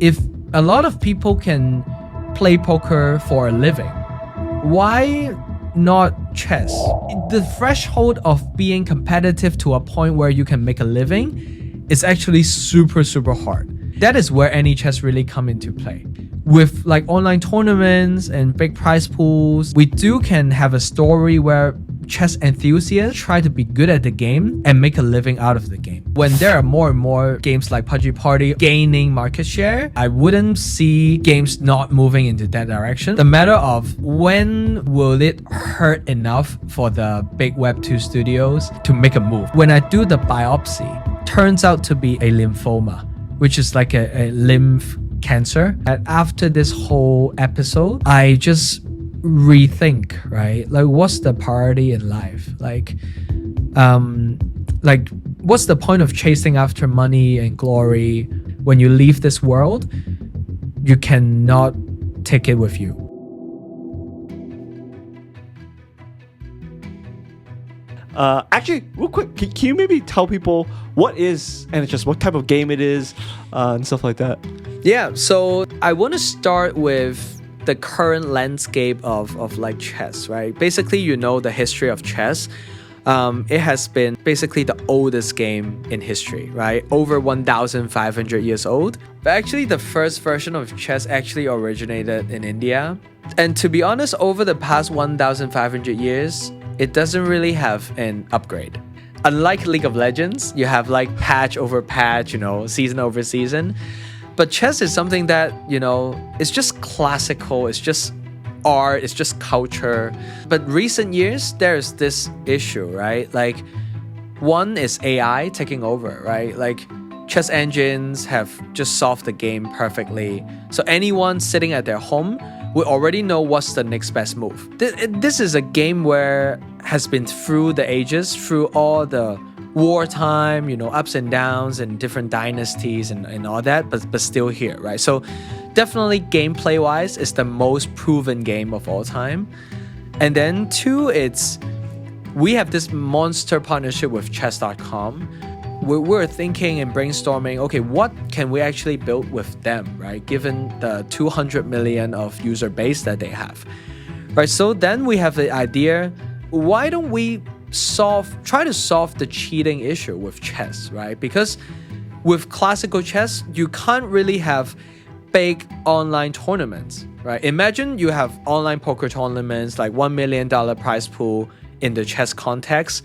if a lot of people can play poker for a living, why not chess? The threshold of being competitive to a point where you can make a living is actually super, super hard. That is where Anichess really come into play. With like online tournaments and big prize pools, we can have a story where chess enthusiasts try to be good at the game and make a living out of the game. When there are more and more games like PUBG Party gaining market share, I wouldn't see games not moving into that direction. The matter of when will it hurt enough for the big Web2 studios to make a move. When I do the biopsy, turns out to be a lymphoma, which is like a lymph cancer. And after this whole episode, I just rethink, right? Like, what's the priority in life? Like what's the point of chasing after money and glory when you leave this world? You cannot take it with you. Actually, real quick, can you maybe tell people what is Anichess, what type of game it is, and stuff like that? Yeah, so I want to start with the current landscape of like chess, right? Basically, you know the history of chess. It has been basically the oldest game in history, right? Over 1,500 years old. But actually, the first version of chess actually originated in India. And to be honest, over the past 1,500 years, it doesn't really have an upgrade. Unlike League of Legends, you have like patch over patch, season over season. But chess is something that, it's just classical, it's just art, it's just culture. But recent years, there's this issue, right? Like, one is AI taking over, right? Like, chess engines have just solved the game perfectly. So anyone sitting at their home will already know what's the next best move. This is a game where has been through the ages, through all the wartime, ups and downs and different dynasties and all that, but still here, right? So definitely gameplay wise, it's the most proven game of all time. And then two, we have this monster partnership with chess.com. We're thinking and brainstorming, okay, what can we actually build with them, right? Given the 200 million of user base that they have, right? So then we have the idea, why don't we try to solve the cheating issue with chess, right? Because with classical chess, you can't really have big online tournaments, right? Imagine you have online poker tournaments, like $1 million prize pool in the chess context.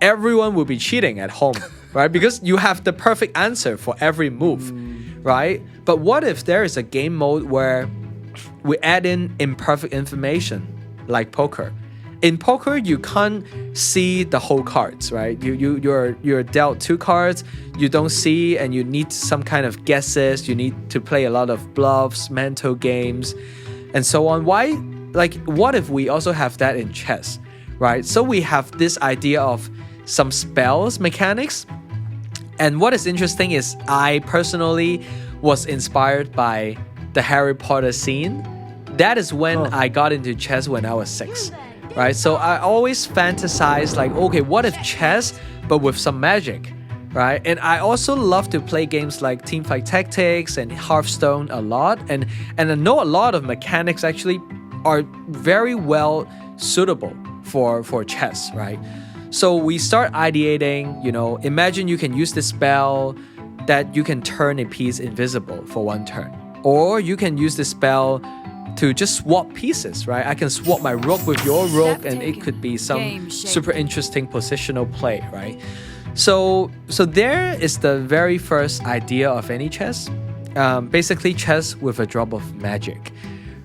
Everyone will be cheating at home, right? Because you have the perfect answer for every move, right? But what if there is a game mode where we add in imperfect information, like poker? In poker, you can't see the whole cards, right? You're dealt 2 cards, you don't see, and you need some kind of guesses. You need to play a lot of bluffs, mental games, and so on. What if we also have that in chess, right? So we have this idea of some spells mechanics. And what is interesting is I personally was inspired by the Harry Potter scene. That is when I got into chess when I was 6. Right, so I always fantasize like, okay, what if chess, but with some magic, right? And I also love to play games like Teamfight Tactics and Hearthstone a lot, and I know a lot of mechanics actually are very well suitable for chess, right? So we start ideating, imagine you can use this spell that you can turn a piece invisible for 1 turn, or you can use this spell to just swap pieces, right? I can swap my rook with your rook, and it could be some super interesting positional play, right? So there is the very first idea of Anichess. Basically chess with a drop of magic,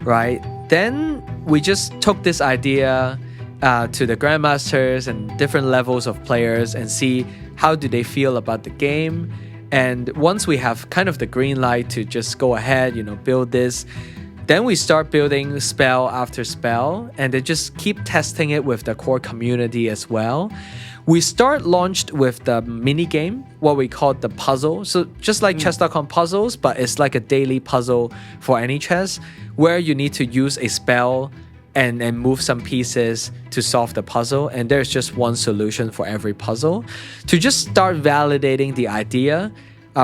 right? Then we just took this idea to the grandmasters and different levels of players and see how do they feel about the game. And once we have kind of the green light to just go ahead, build this, then we start building spell after spell, and then just keep testing it with the core community as well. We launched with the mini game, what we call the puzzle. So just like chess.com puzzles, but it's like a daily puzzle for Anichess, where you need to use a spell and move some pieces to solve the puzzle. And there's just one solution for every puzzle. To just start validating the idea,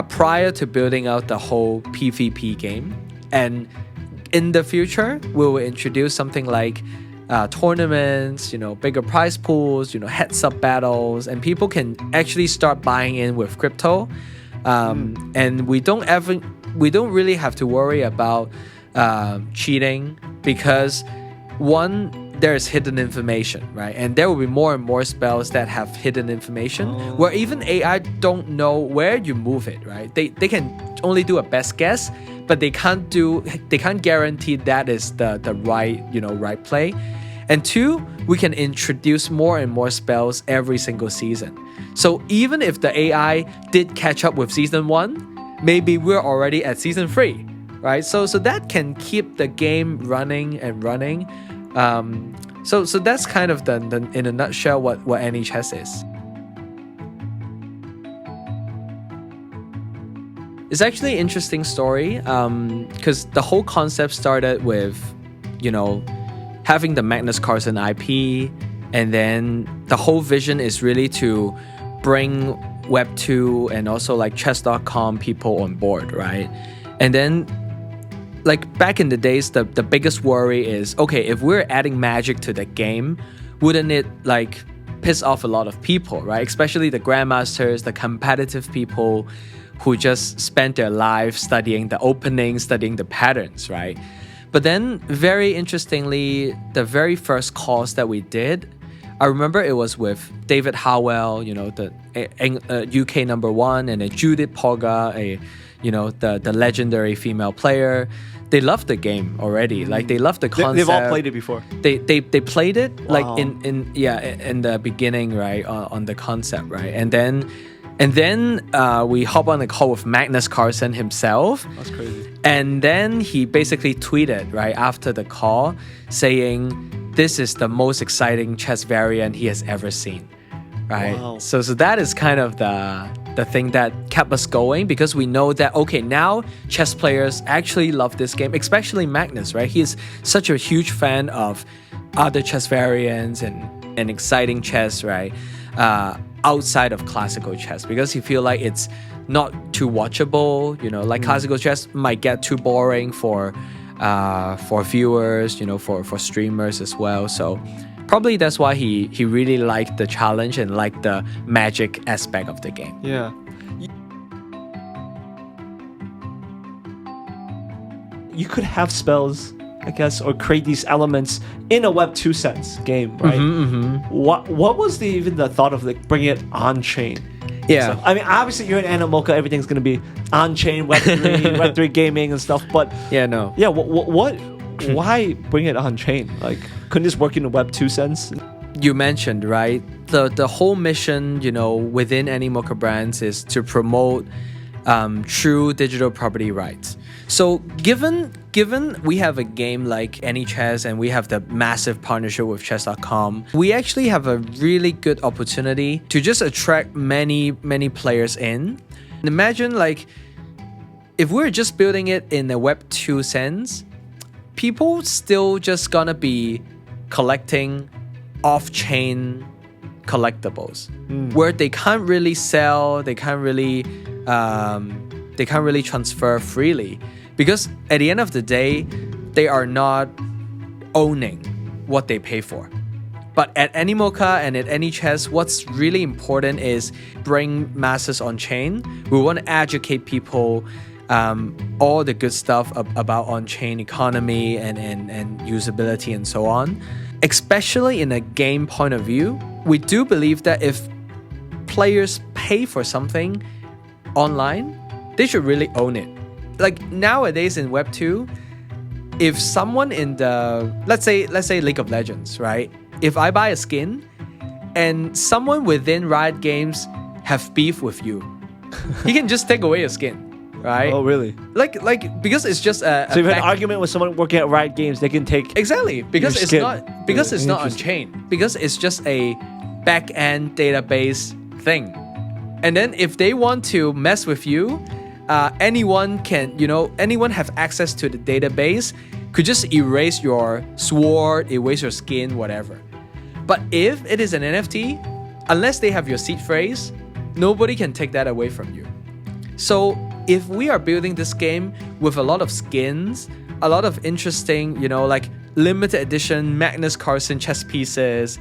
prior to building out the whole PvP game. And in the future, we will introduce something like tournaments, bigger prize pools, heads-up battles, and people can actually start buying in with crypto. And we don't really have to worry about cheating, because one, there's hidden information, right? And there will be more and more spells that have hidden information where even AI don't know where you move it, right? They can only do a best guess, but they can't guarantee that is the right play. And two, we can introduce more and more spells every single season. So even if the AI did catch up with season 1, maybe we're already at season 3, right? So that can keep the game running and running. So that's kind of the in a nutshell what Anichess is. It's actually an interesting story, because the whole concept started with, having the Magnus Carlsen IP, and then the whole vision is really to bring Web2 and also like chess.com people on board, right? And then like back in the days, the biggest worry is, okay, if we're adding magic to the game, wouldn't it like piss off a lot of people, right? Especially the grandmasters, the competitive people who just spent their lives studying the openings, studying the patterns, right? But then very interestingly, the very first course that we did, I remember it was with David Howell, the UK #1, and then Judith Poga, the legendary female player. They loved the game already. Like they loved the concept. They've all played it before. They played it like Wow. in the beginning, right, on the concept, right, and then we hop on a call with Magnus Carlsen himself. That's crazy. And then he basically tweeted right after the call saying, "This is the most exciting chess variant he has ever seen." Right. Wow. So that is kind of the thing that kept us going, because we know that, okay, now chess players actually love this game, especially Magnus, right? He is such a huge fan of other chess variants and exciting chess, right? Outside of classical chess, because he feel like it's not too watchable, like classical chess might get too boring for viewers, for streamers as well. So probably that's why he really liked the challenge and liked the magic aspect of the game. Yeah. You could have spells, I guess, or create these elements in a Web2 sense game, right? What was even the thought of like bringing it on chain? Yeah. So, I mean, obviously you're in Animoca, everything's gonna be on chain, Web3, Web3 gaming and stuff. But Yeah, no. yeah, what? Why bring it on chain? Like, couldn't this work in a Web2 sense? You mentioned, right? The whole mission, within Animoca Brands is to promote true digital property rights. So given we have a game like Anichess and we have the massive partnership with chess.com, we actually have a really good opportunity to just attract many players in. And imagine like if we're just building it in a Web2 sense, people still just gonna be collecting off-chain collectibles where they can't really sell, they can't really transfer freely, because at the end of the day, they are not owning what they pay for. But at Animoca and at Anichess, what's really important is bring masses on chain. We want to educate people all the good stuff about on-chain economy and usability and so on. Especially in a game point of view, we do believe that if players pay for something online, they should really own it. Like nowadays in Web2, if someone in the, let's say League of Legends, right? If I buy a skin and someone within Riot Games have beef with you, he can just take away your skin. Right? Oh, really? Like because it's just a So if you have an argument with someone working at Riot Games, they can take exactly because your it's skin. not because it's not on chain, because it's just a back end database thing. And then if they want to mess with you, anyone have access to the database, could just erase your sword, erase your skin, whatever. But if it is an NFT, unless they have your seed phrase, nobody can take that away from you. So if we are building this game with a lot of skins, a lot of interesting, like limited edition Magnus Carlsen chess pieces,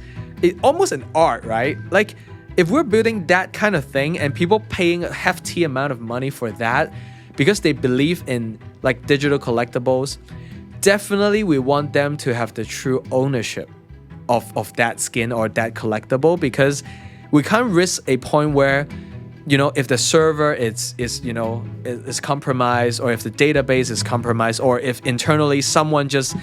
almost an art, right? Like if we're building that kind of thing and people paying a hefty amount of money for that because they believe in like digital collectibles, definitely we want them to have the true ownership of that skin or that collectible, because we can't risk a point where, if the server is compromised, or if the database is compromised, or if internally someone just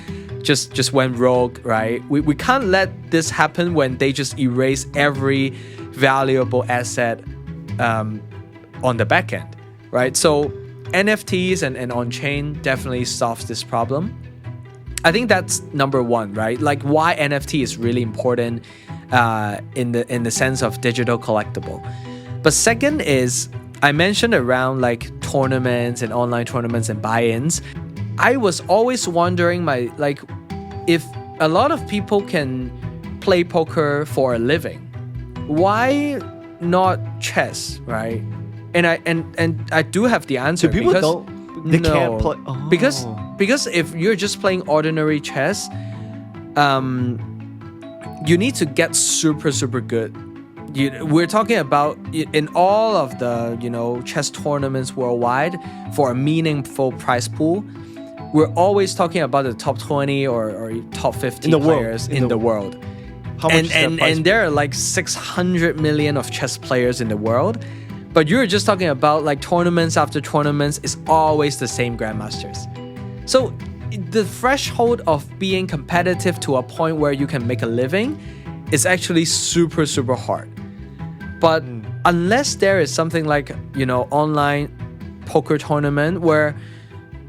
went rogue, right? We can't let this happen when they just erase every valuable asset on the back end, right? So NFTs and on-chain definitely solves this problem. I think that's number one, right? Like why NFT is really important in the sense of digital collectible. But second is, I mentioned around like tournaments and online tournaments and buy-ins. I was always wondering if a lot of people can play poker for a living, why not chess, right? And I do have the answer. So people because can't play. Oh. Because if you're just playing ordinary chess, you need to get super, super good. We're talking about in all of the chess tournaments worldwide, for a meaningful prize pool, we're always talking about the top 20 or top 50 players in the world. How much and there are like 600 million of chess players in the world, but you're just talking about like tournaments after tournaments is always the same grandmasters. So the threshold of being competitive to a point where you can make a living is actually super, super hard. But unless there is something like, online poker tournament where,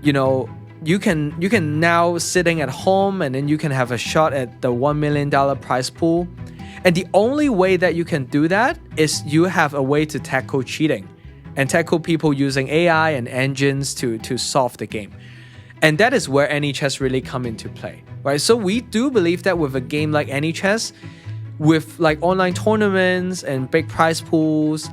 you can now sitting at home and then you can have a shot at the $1 million prize pool. And the only way that you can do that is you have a way to tackle cheating and tackle people using AI and engines to solve the game. And that is where Anichess really come into play, right? So we do believe that with a game like Anichess, with like online tournaments and big prize pools,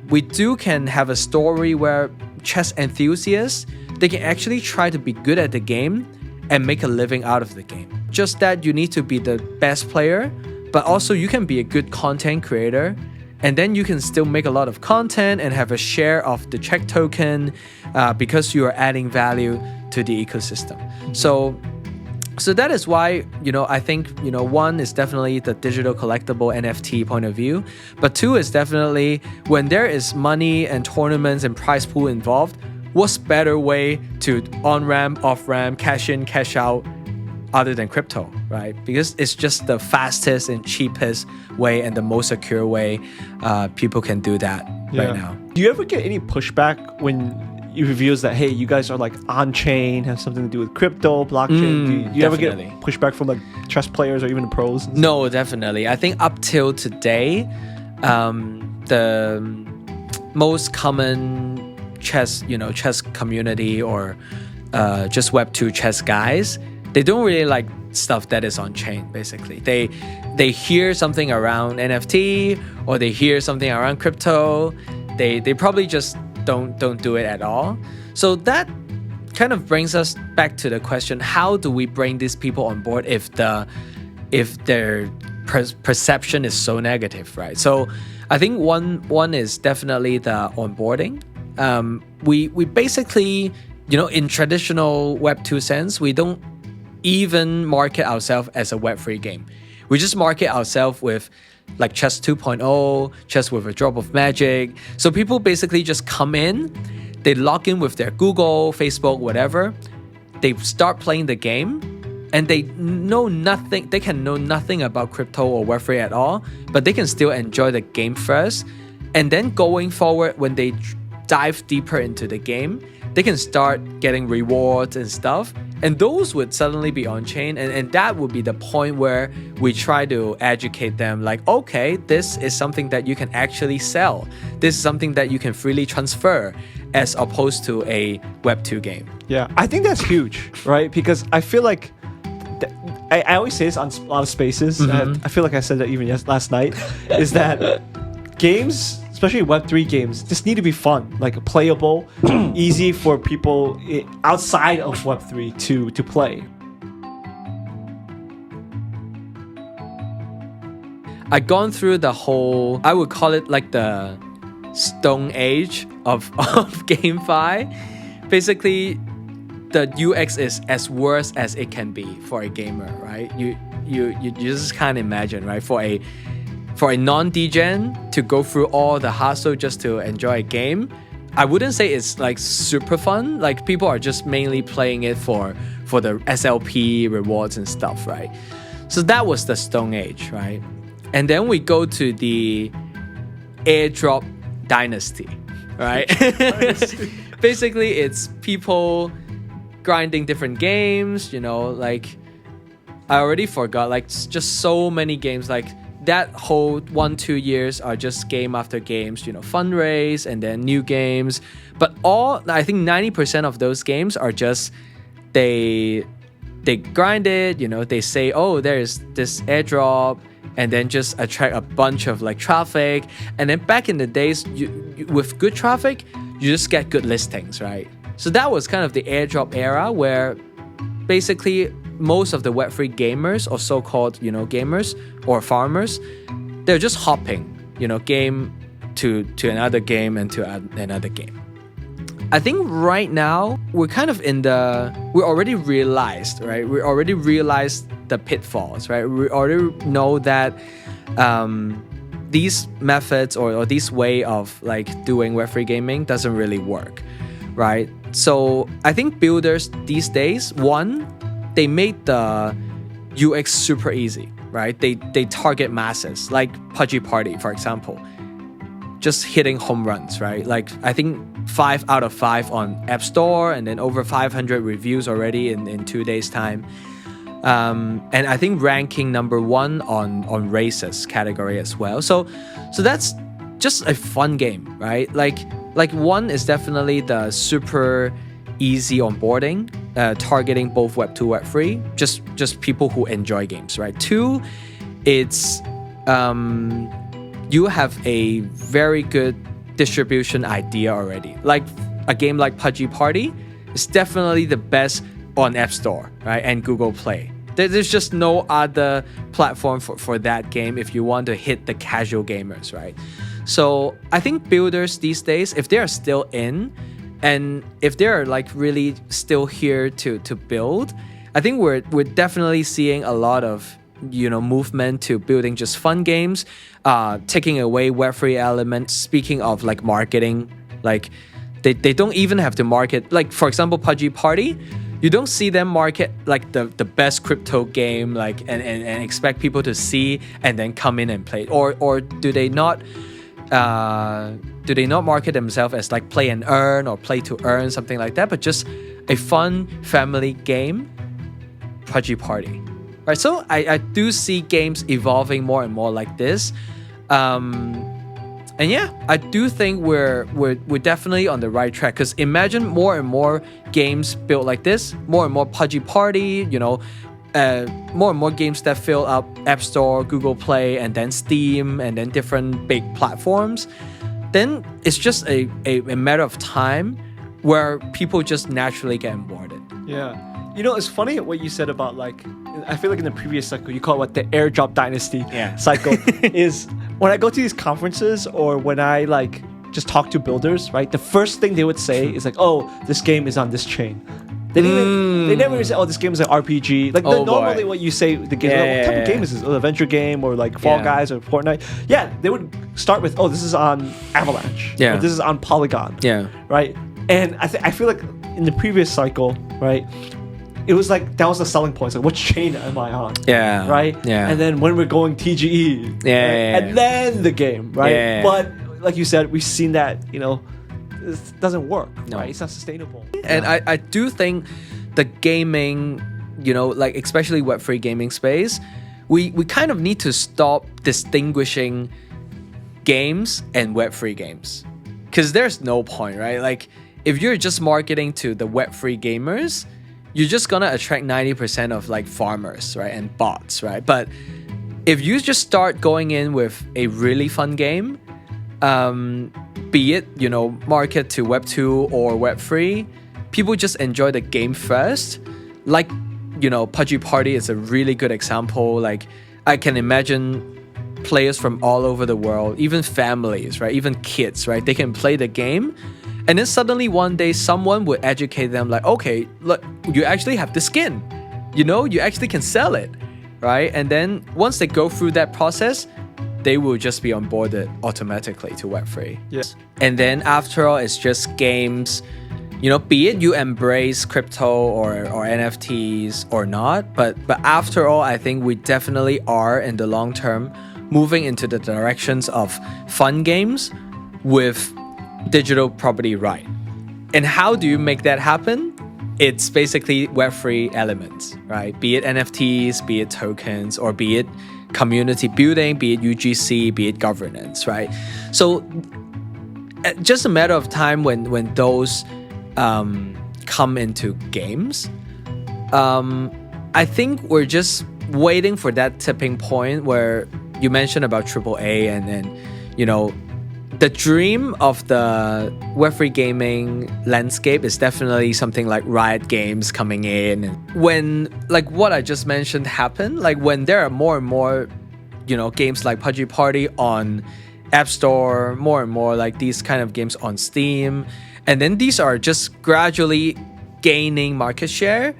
we can have a story where chess enthusiasts, they can actually try to be good at the game and make a living out of the game. Just that you need to be the best player, but also you can be a good content creator, and then you can still make a lot of content and have a share of the check token because you are adding value to the ecosystem. So that is why, I think, one is definitely the digital collectible NFT point of view, but two is definitely when there is money and tournaments and prize pool involved, what's better way to on-ramp, off-ramp, cash in, cash out other than crypto, right? Because it's just the fastest and cheapest way and the most secure way people can do that right now. Do you ever get any pushback when it reveals that, hey, you guys are like on-chain, have something to do with crypto, blockchain? Do you ever get pushback from like chess players or even the pros? No, definitely. I think up till today, the most common chess community or just Web2 chess guys, they don't really like stuff that is on chain. Basically, they hear something around NFT or they hear something around crypto, they probably just don't do it at all. So that kind of brings us back to the question: how do we bring these people on board if their perception is so negative, right? So I think one is definitely the onboarding. We basically, in traditional Web2 sense, we don't even market ourselves as a Web3 game. We just market ourselves with like Chess 2.0, Chess with a drop of magic. So people basically just come in, they log in with their Google, Facebook, whatever. They start playing the game and they know nothing. They can know nothing about crypto or Web3 at all, but they can still enjoy the game first. And then going forward, when they dive deeper into the game, they can start getting rewards and stuff. And those would suddenly be on chain. And that would be the point where we try to educate them like, okay, this is something that you can actually sell. This is something that you can freely transfer as opposed to a Web2 game. Yeah, I think that's huge, right? Because I feel like, I always say this on a lot of spaces, and I feel like I said that even last night, is that games especially Web3 games, just need to be fun, like playable, easy for people outside of Web3 to play. I've gone through the whole, I would call it like the stone age of GameFi. Basically, the UX is as worse as it can be for a gamer, right? You just can't imagine, right? For a non-degen to go through all the hassle just to enjoy a game, I wouldn't say it's like super fun. Like people are just mainly playing it for the SLP rewards and stuff, right? So that was the Stone Age, right? And then we go to the airdrop dynasty, right? Basically, it's people grinding different games, you know, like I already forgot, like just so many games, like that whole 1-2 years are just game after games, you know, fundraise and then new games. But I think 90% of those games are just, they grind it, you know, they say, oh, there's this airdrop, and then just attract a bunch of like traffic. And then back in the days, with good traffic, you just get good listings, right? So that was kind of the airdrop era where basically most of the Web3 gamers or so-called, you know, gamers or farmers, they're just hopping, you know, game to another game and to another game. I think right now we're kind of we already realized, right? We already realized the pitfalls, right? We already know that these methods or this way of like doing Web3 gaming doesn't really work, right? So I think builders these days, one, they made the UX super easy, right? They target masses, like PUBG Party, for example, just hitting home runs, right? Like I think 5 out of 5 on App Store, and then over 500 reviews already in 2 days time. And I think ranking number 1 on races category as well. So that's just a fun game, right? Like 1 is definitely the super easy onboarding, targeting both Web2, Web3, just people who enjoy games, right? 2, it's you have a very good distribution idea already. Like a game like PUBG Party is definitely the best on App Store, right? And Google Play. There's just no other platform for that game if you want to hit the casual gamers, right? So I think builders these days, if they're still in, and if they're like really still here to build, I think we're definitely seeing a lot of, you know, movement to building just fun games, taking away Web3 elements. Speaking of like marketing, like they don't even have to market. Like for example, PUBG Party, you don't see them market like the best crypto game, like and expect people to see and then come in and play. Or do they not market themselves as like play and earn or play to earn, something like that, but just a fun family game, PUBG Party. Right, so I do see games evolving more and more like this, and yeah, I do think we're definitely on the right track. Because imagine more and more games built like this, more and more PUBG Party, you know, more and more games that fill up App Store, Google Play, and then Steam, and then different big platforms. Then it's just a matter of time where people just naturally get onboarded. Yeah. You know, it's funny what you said about like, I feel like in the previous cycle, you call it what, the airdrop dynasty cycle is when I go to these conferences or when I like just talk to builders, right? The first thing they would say is like, oh, this game is on this chain. They never even say, oh, this game is an RPG. Like normally what you say, the game, what type of game is this? An adventure game or like Fall Guys or Fortnite? Yeah, they would start with, oh, this is on Avalanche. Yeah. Or this is on Polygon. Yeah. Right? And I feel like in the previous cycle, right, it was like, that was the selling point. It's like, what chain am I on? Yeah. Right? Yeah. And then when we're going TGE. Yeah. And then the game, right? Yeah. But like you said, we've seen that, you know, it doesn't work, right? It's not sustainable. And I do think the gaming, you know, like especially Web3 gaming space, we kind of need to stop distinguishing games and Web3 games. Because there's no point, right? Like, if you're just marketing to the Web3 gamers, you're just gonna attract 90% of like farmers, right? And bots, right? But if you just start going in with a really fun game, be it, you know, market to Web2 or Web3, people just enjoy the game first. Like, you know, PUBG Party is a really good example. Like, I can imagine players from all over the world, even families, right? Even kids, right? They can play the game. And then suddenly one day someone would educate them like, okay, look, you actually have the skin. You know, you actually can sell it, right? And then once they go through that process, they will just be onboarded automatically to Web3. Yes. And then after all, it's just games. You know, be it you embrace crypto or NFTs or not, but after all, I think we definitely are in the long term moving into the directions of fun games with digital property right. And how do you make that happen? It's basically Web3 elements, right? Be it NFTs, be it tokens, or be it community building, be it UGC, be it governance, right? So just a matter of time when those come into games. I think we're just waiting for that tipping point where you mentioned about AAA and then, you know, the dream of the Web3 gaming landscape is definitely something like Riot Games coming in. When, like what I just mentioned happen, like when there are more and more, you know, games like PUBG Party on App Store, more and more like these kind of games on Steam, and then these are just gradually gaining market share,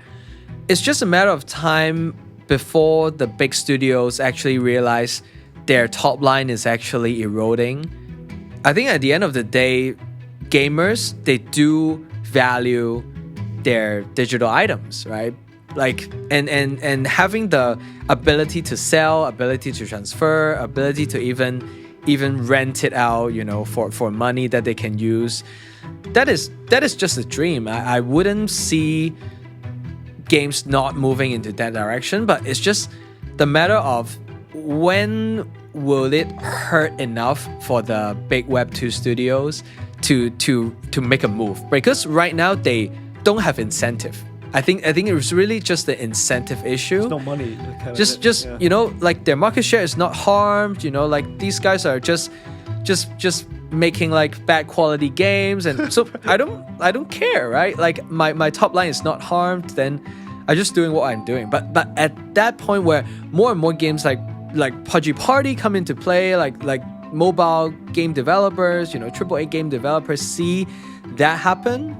it's just a matter of time before the big studios actually realize their top line is actually eroding. I think at the end of the day, gamers, they do value their digital items, right? Like, and having the ability to sell, ability to transfer, ability to even rent it out, you know, for money that they can use. That is just a dream. I wouldn't see games not moving into that direction, but it's just the matter of when will it hurt enough for the big Web2 studios to make a move? Because right now they don't have incentive. I think it was really just the incentive issue. There's no money. Yeah. You know, like their market share is not harmed. You know, like these guys are just making like bad quality games, and so I don't care, right? Like my top line is not harmed. Then I'm just doing what I'm doing. But at that point where more and more games like PUBG Party come into play, like mobile game developers, you know, AAA game developers see that happen,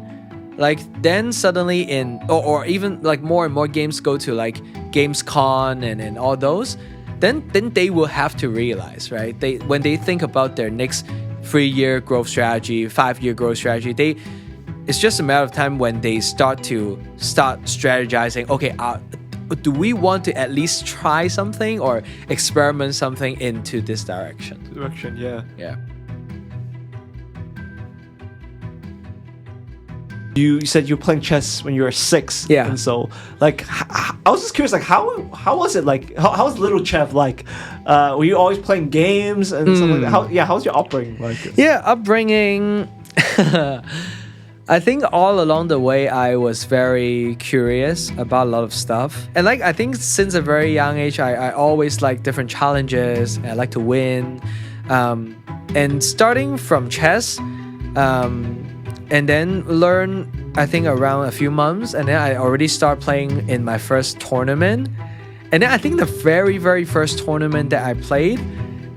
like then suddenly or even like more and more games go to like Gamescom and all those, then they will have to realize, right? When they think about their next 3-year growth strategy, 5-year growth strategy, it's just a matter of time when they start strategizing. Okay, do we want to at least try something or experiment something into this direction? Yeah. You said you were playing chess when you were 6. Yeah. And so, like, I was just curious, like, how was it like? How was little Chev like? Were you always playing games and something like that? How was your upbringing like? Yeah, upbringing. I think all along the way, I was very curious about a lot of stuff. And like, I think since a very young age, I always like different challenges. I like to win. And starting from chess, and then learn, I think around a few months. And then I already start playing in my first tournament. And then I think the very, very first tournament that I played,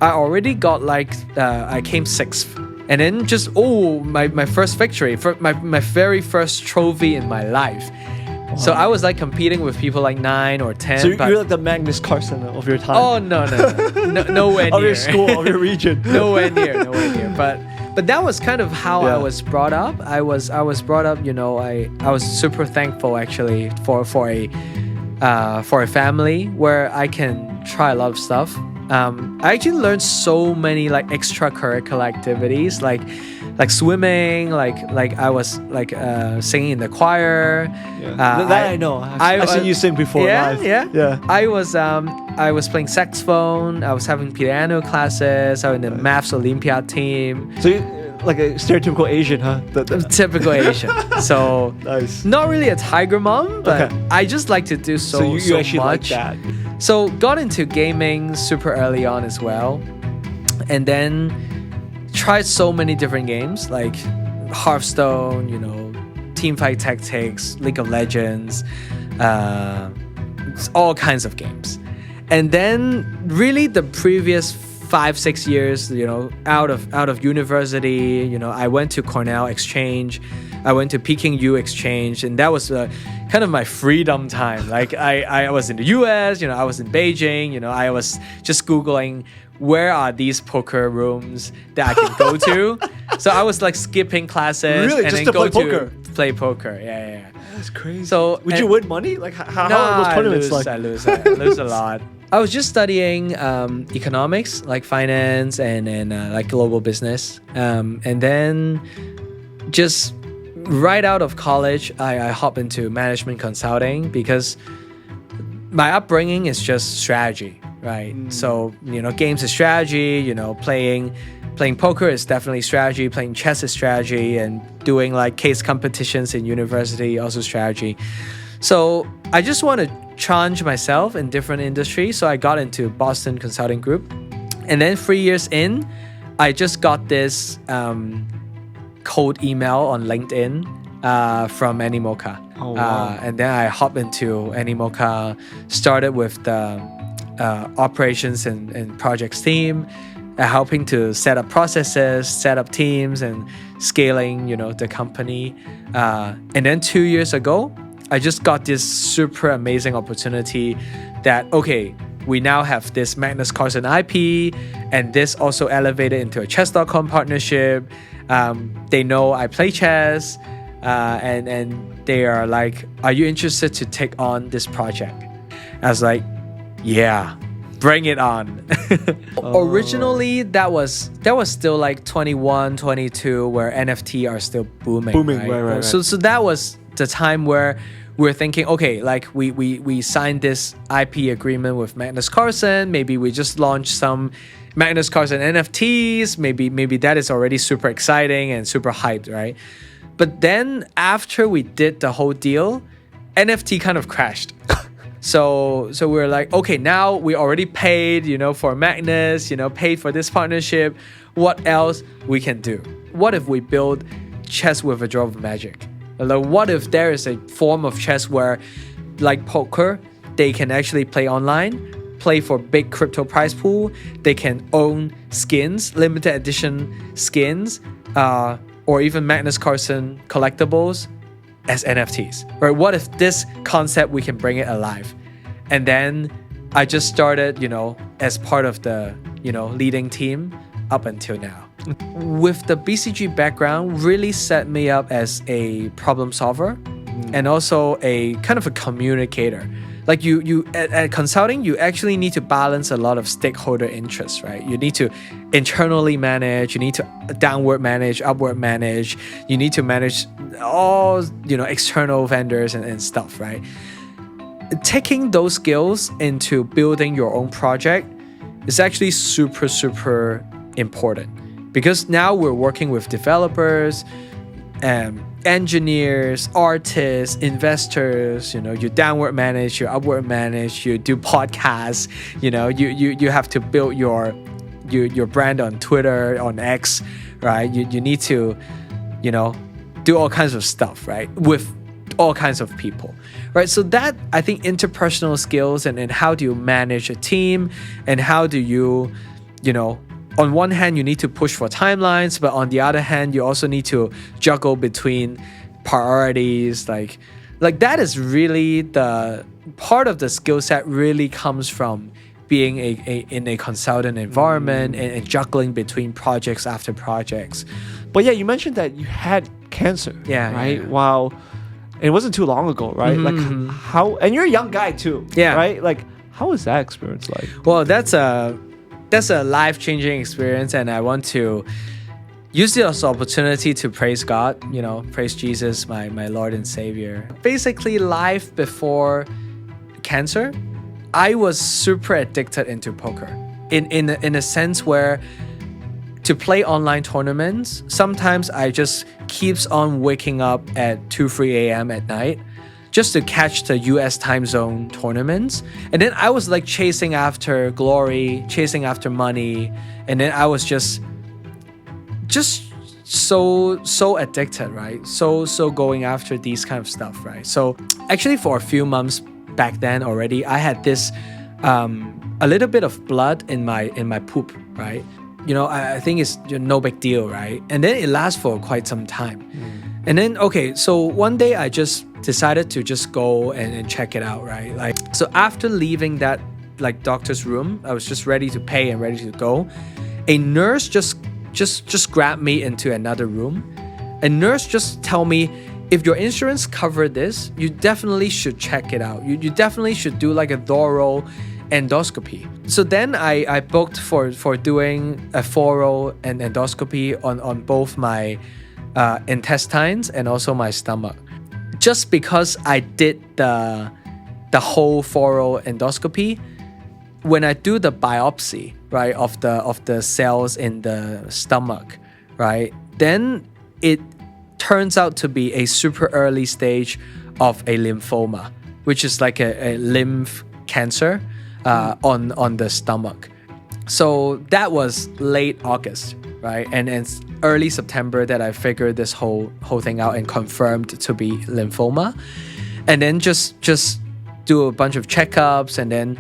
I already got like, I came 6th. And then just, my first victory, my very first trophy in my life. Wow. So I was like competing with people like 9 or 10. So you're like the Magnus Carlsen of your time. Oh, no, nowhere near. Of your school, of your region. nowhere near. But that was kind of how I was brought up. I was brought up, you know, I was super thankful actually for a family where I can try a lot of stuff. I actually learned so many like extracurricular activities, like swimming, like I was like singing in the choir. That I know. I've seen you sing before. Live. Yeah. I was playing saxophone. I was having piano classes. I was in the maths Olympiad team. So like a stereotypical Asian, huh? Typical Asian. So nice. Not really a tiger mom, but I just like to do so you actually much. Like that. So got into gaming super early on as well, and then tried so many different games like Hearthstone, Teamfight Tactics, League of Legends, all kinds of games. And then really the previous 5-6 years, out of university, I went to Cornell Exchange, I went to Peking U Exchange, and that was kind of my freedom time. Like I was in the US, I was in Beijing, I was just Googling where are these poker rooms that I can go to. So I was like skipping classes really? and Just then to play poker. Yeah. That's crazy. So would you win money? Like how are those tournaments I lose a lot. I was just studying economics, like finance and like global business. And then just right out of college, I hop into management consulting because my upbringing is just strategy, right? So, games is strategy, playing poker is definitely strategy, playing chess is strategy, and doing like case competitions in university also strategy. So I just want to challenge myself in different industries. So I got into Boston Consulting Group. And then 3 years in, I just got this cold email on LinkedIn from Animoca. Oh, wow. And then I hopped into Animoca, started with the operations and projects team, helping to set up processes, set up teams, and scaling, the company. And then 2 years ago, I just got this super amazing opportunity that, okay, we now have this Magnus Carlsen IP, and this also elevated into a chess.com partnership. They know I play chess, and they are like, are you interested to take on this project? I was like, yeah, bring it on. Originally, that was still like 21, 22, where NFT are still booming. Right. So that was the time where we're thinking, okay, like we signed this IP agreement with Magnus Carlsen. Maybe we just launch some Magnus Carlsen NFTs. Maybe that is already super exciting and super hyped, right? But then after we did the whole deal, NFT kind of crashed. So we're like, okay, now we already paid, for Magnus, paid for this partnership. What else we can do? What if we build chess with a drop of magic? Like, what if there is a form of chess where, like poker, they can actually play online, play for big crypto prize pool, they can own skins, limited edition skins, or even Magnus Carlsen collectibles as NFTs, right? What if this concept, we can bring it alive? And then I just started, as part of the, leading team up until now. With the BCG background, really set me up as a problem solver and also a kind of a communicator. Like you at consulting, you actually need to balance a lot of stakeholder interests, right? You need to internally manage, you need to downward manage, upward manage, you need to manage all, external vendors and stuff, right? Taking those skills into building your own project is actually super, super important. Because now we're working with developers, engineers, artists, investors. You downward manage, you upward manage, you do podcasts. You have to build your brand on Twitter, on X, right? You need to, do all kinds of stuff, right? With all kinds of people, right? So that, I think, interpersonal skills and how do you manage a team, and how do you, on one hand, you need to push for timelines, but on the other hand, you also need to juggle between priorities. Like that is really the part of the skill set really comes from being in a consultant environment and juggling between projects after projects. But yeah, you mentioned that you had cancer. Yeah. Right? Yeah. Wow. And it wasn't too long ago, right? Mm-hmm. Like how, and you're a young guy too. Yeah. Right? Like, how was that experience like? Well, that's a life-changing experience, and I want to use this opportunity to praise God, praise Jesus, my Lord and Savior. Basically, life before cancer, I was super addicted into poker in a sense where to play online tournaments, sometimes I just keeps on waking up at 2-3 a.m. at night just to catch the US time zone tournaments. And then I was like chasing after glory, chasing after money. And then I was just just so addicted, right? So going after these kind of stuff, right? So actually for a few months back then already, I had this a little bit of blood in my poop, right? You know, I think it's no big deal, right? And then it lasts for quite some time. And then, okay, so one day I just decided to just go and check it out, right? Like, so after leaving that like doctor's room, I was just ready to pay and ready to go. A nurse just grabbed me into another room. A nurse just tell me, if your insurance covered this, you definitely should check it out. You definitely should do like a thorough endoscopy. So then I booked for doing a thorough endoscopy on both my intestines and also my stomach. Just because I did the whole thorough endoscopy, when I do the biopsy, right, of the cells in the stomach, right, then it turns out to be a super early stage of a lymphoma, which is like a lymph cancer on the stomach. So that was late August, right, and it's early September that I figured this whole thing out and confirmed to be lymphoma, and then just do a bunch of checkups, and then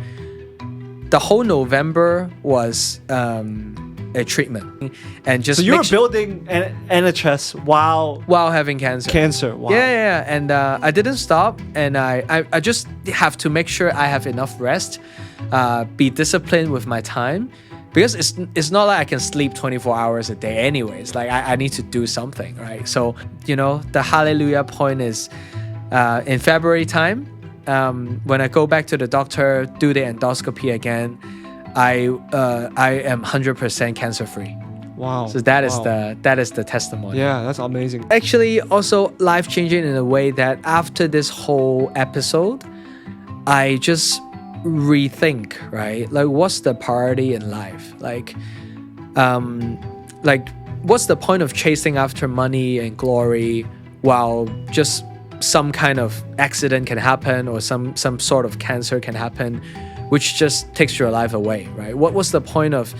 the whole November was a treatment, and just so you were building Anichess while having cancer. Wow. Yeah, and I didn't stop, and I just have to make sure I have enough rest, be disciplined with my time, because it's not like I can sleep 24 hours a day anyways. Like I need to do something, right? So you know, the hallelujah point is in February time. When I go back to the doctor, do the endoscopy again, I am 100% cancer free. Wow. So that is the testimony. Yeah, that's amazing. Actually, also life changing in a way that after this whole episode, I just rethink, right? Like, what's the priority in life? Like what's the point of chasing after money and glory while just some kind of accident can happen, or some sort of cancer can happen, which just takes your life away, right? What's the point of,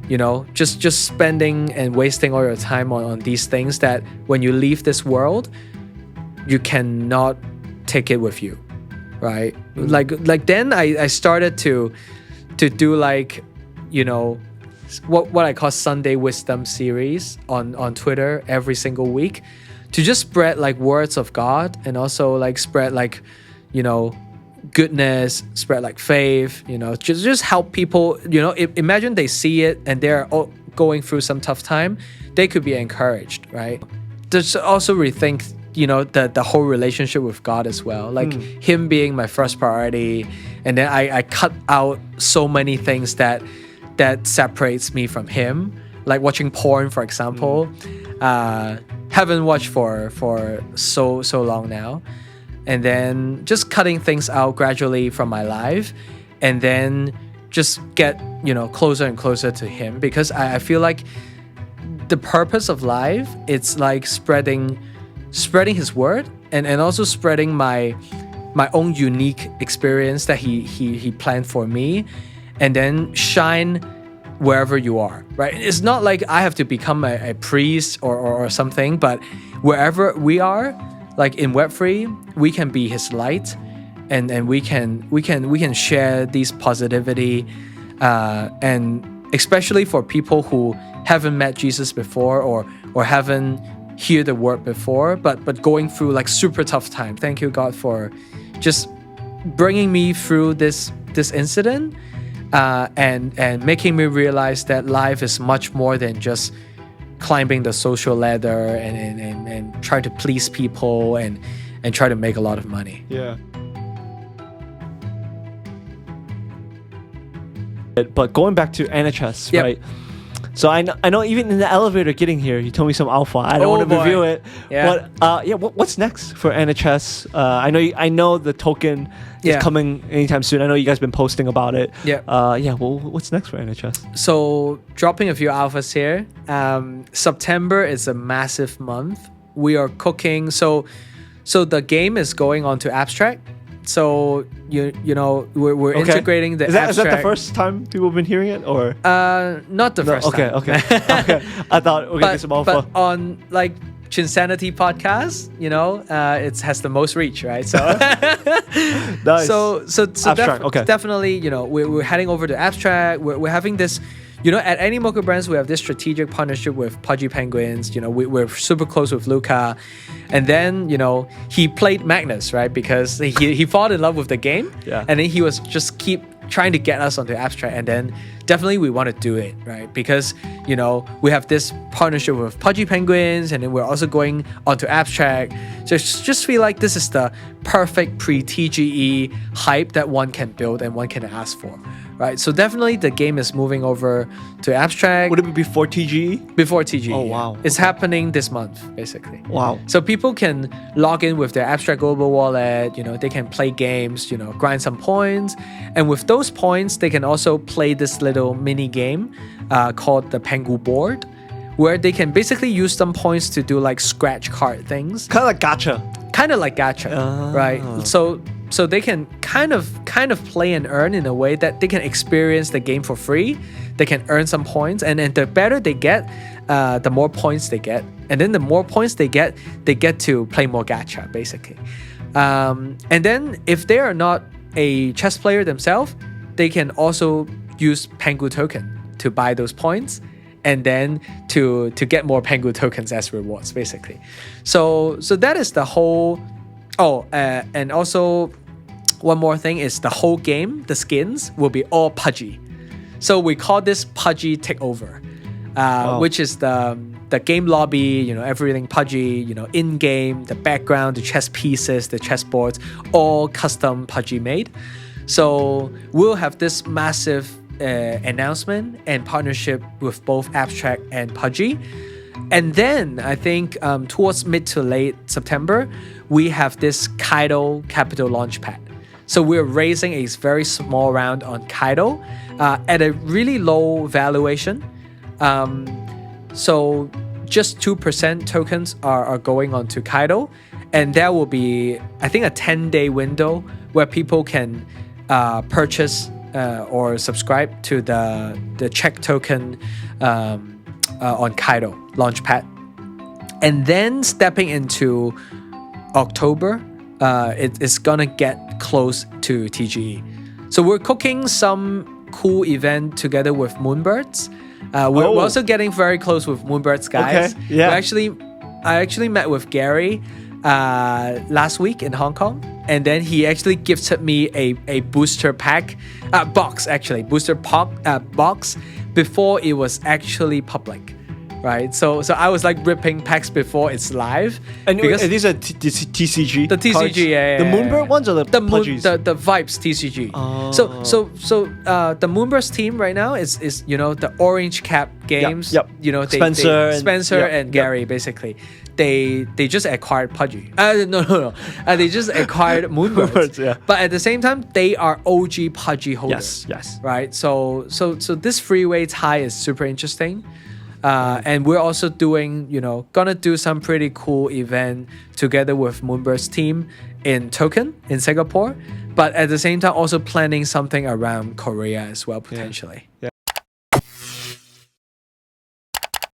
you know, just spending and wasting all your time on these things that when you leave this world, you cannot take it with you, right? Like then I started to do like, you know, what I call Sunday Wisdom series on Twitter every single week, to just spread like words of God, and also like spread like, you know, goodness, spread like faith, you know, just help people, you know, imagine they see it and they're all going through some tough time, they could be encouraged, right? Just also rethink, you know, the whole relationship with God as well, like him being my first priority, and then I cut out so many things that separates me from him, like watching porn, for example. Haven't watched for so long now, and then just cutting things out gradually from my life, and then just get, you know, closer and closer to him, because I feel like the purpose of life, it's like spreading his word, and also spreading my own unique experience that he planned for me, and then shine wherever you are, right? It's not like I have to become a priest or something, but wherever we are, like in Web3, we can be his light, and we can share these positivity, and especially for people who haven't met Jesus before, or haven't heard the word before, but going through like super tough time. Thank you, God, for just bringing me through this incident, and making me realize that life is much more than just climbing the social ladder and try to please people and try to make a lot of money. Yeah. But going back to Anichess, Yep. right? So I know even in the elevator getting here, you told me some alpha. I don't want to reveal it. Yeah. But what's next for Anichess? I know the token is coming anytime soon. I know you guys been posting about it. Yeah. Well, what's next for Anichess? So dropping a few alphas here. September is a massive month. We are cooking. So the game is going on to abstract. So you know we're Okay. integrating the Is that abstract. the first time people have been hearing it, or? Not the first Okay, time. okay. I thought okay, but, this is more but fun. on like Chinsanity podcast, you know, it has the most reach, right? So, Nice. so Abstract, okay. definitely, you know, we're heading over to abstract. We're having this, you know, at Animoca Brands, we have this strategic partnership with Pudgy Penguins. You know, we're super close with Luca, and then you know he played Magnus, right? Because he fell in love with the game, Yeah. and then he was just keep trying to get us onto abstract, and then definitely we want to do it, right? Because you know we have this partnership with Pudgy Penguins, and then we're also going onto abstract. So just feel like this is the perfect pre-TGE hype that one can build and one can ask for, right? So definitely the game is moving over to abstract. Would it be before TGE? Before TGE? Oh, wow. It's happening this month, basically. Wow. So people can log in with their abstract global wallet, you know, they can play games, you know, grind some points. And with those points, they can also play this little mini game called the Pengu board, where they can basically use some points to do like scratch card things. Kind of like gacha. Kind of like gacha, right? So they can kind of play and earn in a way that they can experience the game for free. They can earn some points, and then the better they get, the more points they get, and then the more points they get to play more gacha, basically. And then if they are not a chess player themselves, they can also use Pengu token to buy those points, and then to get more Pengu tokens as rewards, basically. So that is the whole. Oh, and also one more thing is the whole game, the skins will be all Pudgy. So we call this Pudgy Takeover, which is the game lobby, you know, everything Pudgy, you know, in-game, the background, the chess pieces, the chessboards, all custom Pudgy made. So we'll have this massive announcement and partnership with both Abstract and Pudgy. And then I think towards mid to late September, we have this Kaido Capital Launchpad. So we're raising a very small round on Kaido at a really low valuation. So just 2% tokens are going onto Kaido. And there will be, I think, a 10-day window where people can purchase or subscribe to the check token on Kaido Launchpad. And then stepping into October, it's gonna get close to TGE. So we're cooking some cool event together with Moonbirds. We're also getting very close with Moonbirds guys. Okay, yeah. I actually met with Gary last week in Hong Kong, and then he actually gifted me a booster pack box, actually booster box before it was actually public, right? So I was like ripping packs before it's live. And because these are TCG. the TCG, cards? yeah, The Moonbird ones or the Pudgies? the Vibes TCG. Oh. So the Moonburst team right now is you know the Orange Cap Games. Yep. You know Spencer and Gary basically. They just acquired Pudgy. No. They just acquired Moonbirds. Moonbirds, yeah. But at the same time, they are OG Pudgy holders. Yes. Right. So this freeway tie is super interesting. And we're also doing, you know, gonna do some pretty cool event together with Moonburst team in Token in Singapore, but at the same time also planning something around Korea as well potentially. Yeah.